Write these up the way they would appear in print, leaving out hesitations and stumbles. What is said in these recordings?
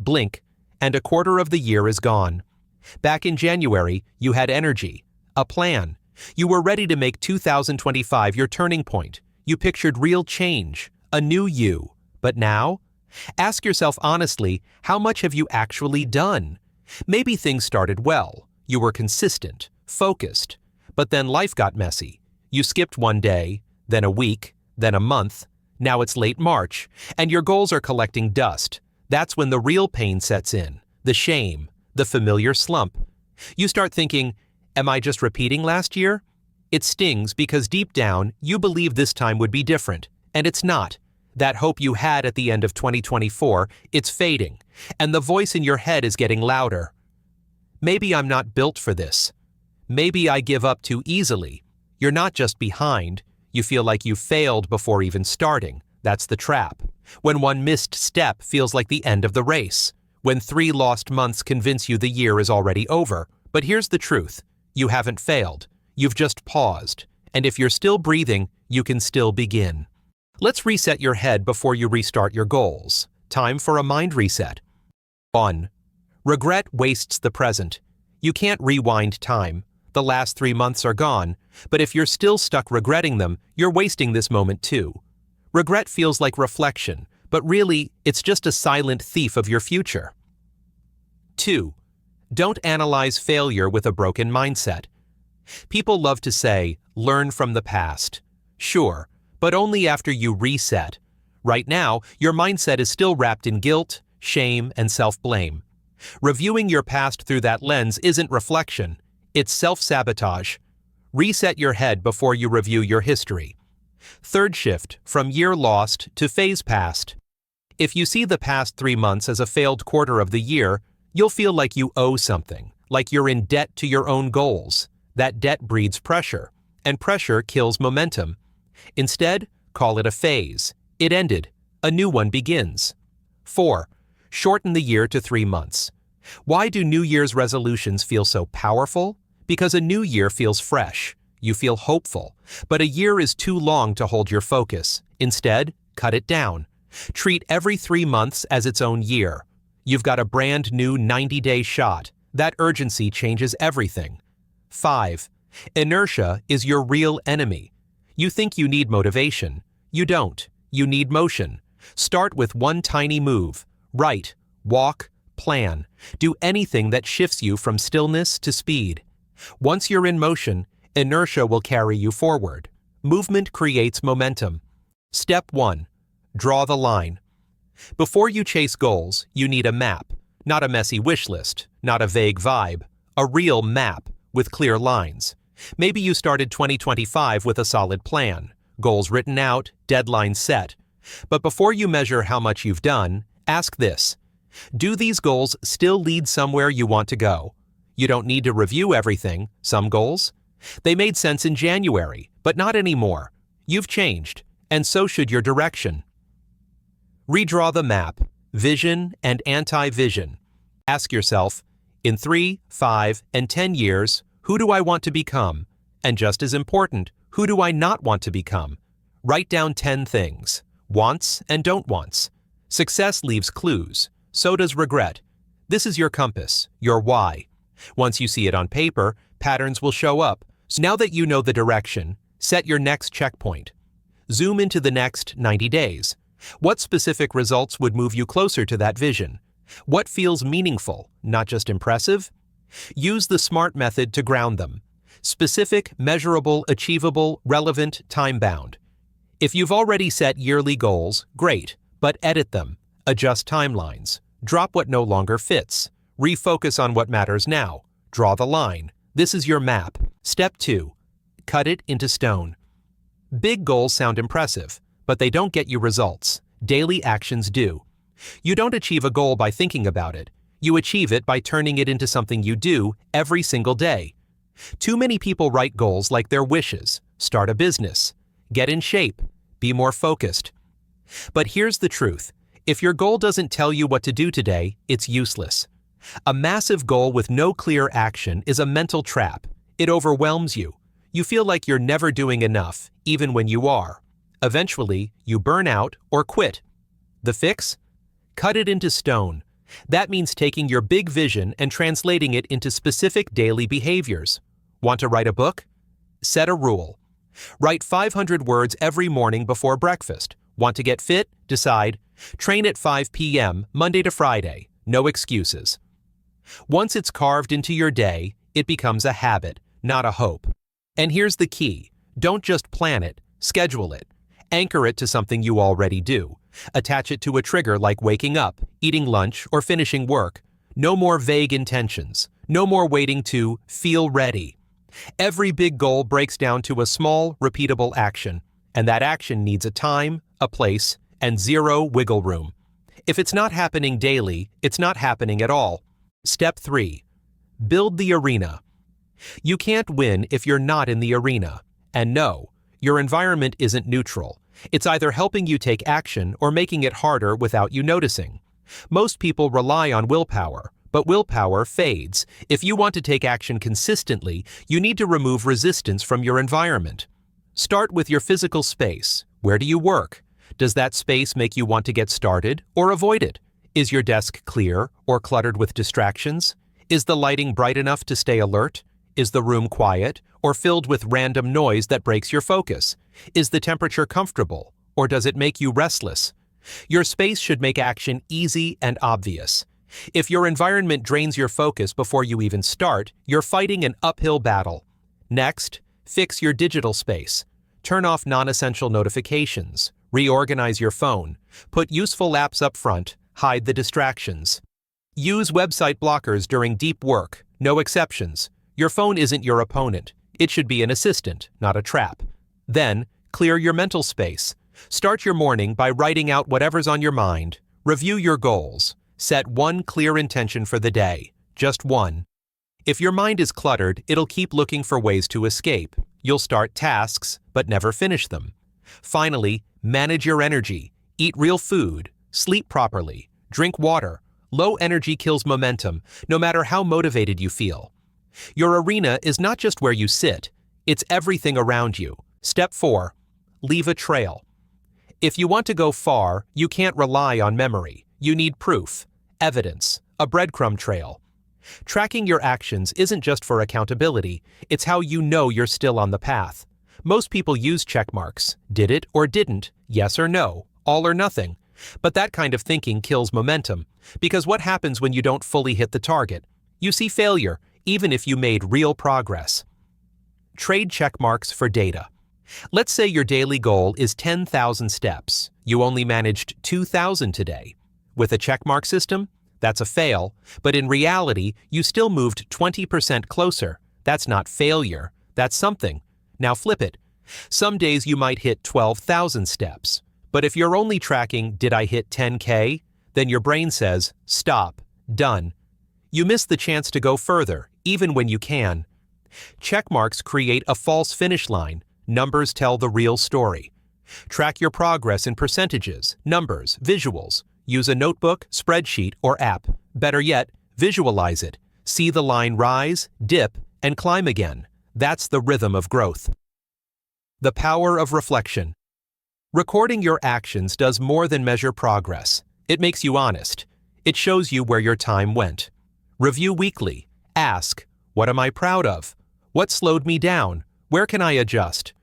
blink, and a quarter of the year is gone. Back in January, you had energy, a plan. You were ready to make 2025 your turning point. You pictured real change, a new you. But now? Ask yourself honestly, how much have you actually done? Maybe things started well. You were consistent, focused. But then life got messy. You skipped one day, then a week, then a month. Now it's late March, and your goals are collecting dust. That's when the real pain sets in, the shame, the familiar slump. You start thinking, am I just repeating last year? It stings because deep down, you believe this time would be different, and it's not. That hope you had at the end of 2024, it's fading, and the voice in your head is getting louder. Maybe I'm not built for this. Maybe I give up too easily. You're not just behind. You feel like you failed before even starting. That's the trap. When one missed step feels like the end of the race. When 3 lost months convince you the year is already over. But here's the truth. You haven't failed. You've just paused. And if you're still breathing, you can still begin. Let's reset your head before you restart your goals. Time for a mind reset. 1. Regret wastes the present. You can't rewind time. The last 3 months are gone, but if you're still stuck regretting them, you're wasting this moment too. Regret feels like reflection, but really, it's just a silent thief of your future. 2. Don't analyze failure with a broken mindset. People love to say, learn from the past. Sure, but only after you reset. Right now, your mindset is still wrapped in guilt, shame, and self-blame. Reviewing your past through that lens isn't reflection. It's self-sabotage. Reset your head before you review your history. 3rd shift, from year lost to phase passed. If you see the past 3 months as a failed quarter of the year, you'll feel like you owe something, like you're in debt to your own goals. That debt breeds pressure, and pressure kills momentum. Instead, call it a phase. It ended. A new one begins. 4. Shorten the year to 3 months. Why do New Year's resolutions feel so powerful? Because a new year feels fresh. You feel hopeful. But a year is too long to hold your focus. Instead, cut it down. Treat every 3 months as its own year. You've got a brand new 90-day shot. That urgency changes everything. 5. Inertia is your real enemy. You think you need motivation. You don't. You need motion. Start with one tiny move. Write, walk, plan. Do anything that shifts you from stillness to speed. Once you're in motion, inertia will carry you forward. Movement creates momentum. Step 1. Draw the line. Before you chase goals, you need a map. Not a messy wish list, not a vague vibe. A real map with clear lines. Maybe you started 2025 with a solid plan. Goals written out, deadlines set. But before you measure how much you've done, ask this. Do these goals still lead somewhere you want to go? You don't need to review everything, some goals. They made sense in January, but not anymore. You've changed, and so should your direction. Redraw the map, vision and anti-vision. Ask yourself, in 3, 5, and 10 years, who do I want to become? And just as important, who do I not want to become? Write down 10 things, wants and don't wants. Success leaves clues, so does regret. This is your compass, your why. Once you see it on paper, patterns will show up. So now that you know the direction, set your next checkpoint. Zoom into the next 90 days. What specific results would move you closer to that vision? What feels meaningful, not just impressive? Use the SMART method to ground them. Specific, measurable, achievable, relevant, time-bound. If you've already set yearly goals, great, but edit them. Adjust timelines. Drop what no longer fits. Refocus on what matters now. Draw the line. This is your map. Step 2. Cut it into stone. Big goals sound impressive, but they don't get you results. Daily actions do. You don't achieve a goal by thinking about it. You achieve it by turning it into something you do every single day. Too many people write goals like their wishes. Start a business. Get in shape. Be more focused. But here's the truth. If your goal doesn't tell you what to do today, it's useless. A massive goal with no clear action is a mental trap. It overwhelms you. You feel like you're never doing enough, even when you are. Eventually, you burn out or quit. The fix? Cut it into stone. That means taking your big vision and translating it into specific daily behaviors. Want to write a book? Set a rule. Write 500 words every morning before breakfast. Want to get fit? Decide. Train at 5 p.m. Monday to Friday. No excuses. Once it's carved into your day, it becomes a habit, not a hope. And here's the key. Don't just plan it, schedule it. Anchor it to something you already do. Attach it to a trigger like waking up, eating lunch, or finishing work. No more vague intentions. No more waiting to feel ready. Every big goal breaks down to a small, repeatable action, and that action needs a time, a place, and zero wiggle room. If it's not happening daily, it's not happening at all. Step 3. Build the arena. You can't win if you're not in the arena. And no, your environment isn't neutral. It's either helping you take action or making it harder without you noticing. Most people rely on willpower, but willpower fades. If you want to take action consistently, you need to remove resistance from your environment. Start with your physical space. Where do you work? Does that space make you want to get started or avoid it? Is your desk clear or cluttered with distractions? Is the lighting bright enough to stay alert? Is the room quiet or filled with random noise that breaks your focus? Is the temperature comfortable or does it make you restless? Your space should make action easy and obvious. If your environment drains your focus before you even start, you're fighting an uphill battle. Next, fix your digital space. Turn off non-essential notifications. Reorganize your phone. Put useful apps up front. Hide the distractions. Use website blockers during deep work. No exceptions. Your phone isn't your opponent. It should be an assistant, not a trap. Then, clear your mental space. Start your morning by writing out whatever's on your mind. Review your goals. Set one clear intention for the day. Just one. If your mind is cluttered, it'll keep looking for ways to escape. You'll start tasks, but never finish them. Finally, manage your energy. Eat real food. Sleep properly. Drink water. Low energy kills momentum, no matter how motivated you feel. Your arena is not just where you sit. It's everything around you. Step 4. Leave a trail. If you want to go far, you can't rely on memory. You need proof, evidence, a breadcrumb trail. Tracking your actions isn't just for accountability, it's how you know you're still on the path. Most people use check marks. Did it or didn't, yes or no, all or nothing. But that kind of thinking kills momentum, because what happens when you don't fully hit the target? You see failure, even if you made real progress. Trade check marks for data. Let's say your daily goal is 10,000 steps. You only managed 2,000 today. With a checkmark system, that's a fail, but in reality, you still moved 20% closer. That's not failure, that's something. Now flip it. Some days you might hit 12,000 steps. But if you're only tracking, did I hit 10K? Then your brain says, stop, done. You miss the chance to go further, even when you can. Checkmarks create a false finish line. Numbers tell the real story. Track your progress in percentages, numbers, visuals. Use a notebook, spreadsheet, or app. Better yet, visualize it. See the line rise, dip, and climb again. That's the rhythm of growth. The power of reflection. Recording your actions does more than measure progress. It makes you honest. It shows you where your time went. Review weekly. Ask, what am I proud of? What slowed me down? Where can I adjust?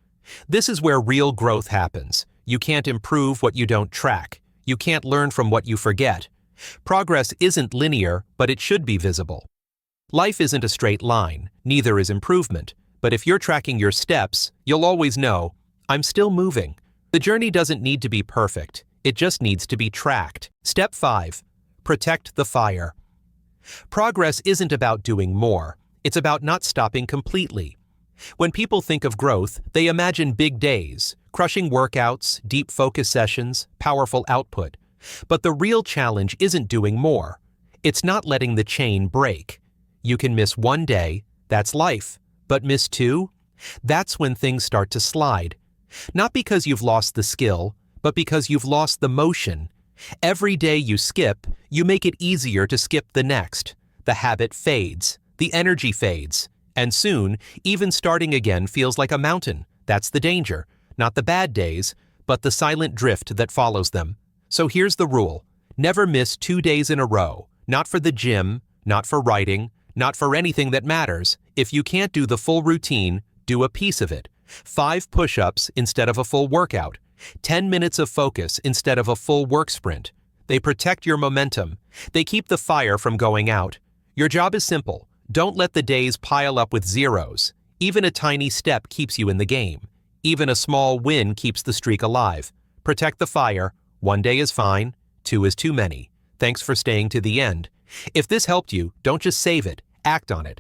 This is where real growth happens. You can't improve what you don't track. You can't learn from what you forget. Progress isn't linear, but it should be visible. Life isn't a straight line, neither is improvement. But if you're tracking your steps, you'll always know, I'm still moving. The journey doesn't need to be perfect. It just needs to be tracked. Step 5. Protect the fire. Progress isn't about doing more. It's about not stopping completely. When people think of growth, they imagine big days, crushing workouts, deep focus sessions, powerful output. But the real challenge isn't doing more. It's not letting the chain break. You can miss one day, that's life. But miss 2? That's when things start to slide. Not because you've lost the skill, but because you've lost the motion. Every day you skip, you make it easier to skip the next. The habit fades, the energy fades, and soon, even starting again feels like a mountain. That's the danger, not the bad days, but the silent drift that follows them. So here's the rule. Never miss 2 days in a row. Not for the gym, not for writing, not for anything that matters. If you can't do the full routine, do a piece of it. 5 push-ups instead of a full workout. 10 minutes of focus instead of a full work sprint. They protect your momentum. They keep the fire from going out. Your job is simple. Don't let the days pile up with zeros. Even a tiny step keeps you in the game. Even a small win keeps the streak alive. Protect the fire. 1 day is fine. 2 is too many. Thanks for staying to the end. If this helped you, don't just save it. Act on it.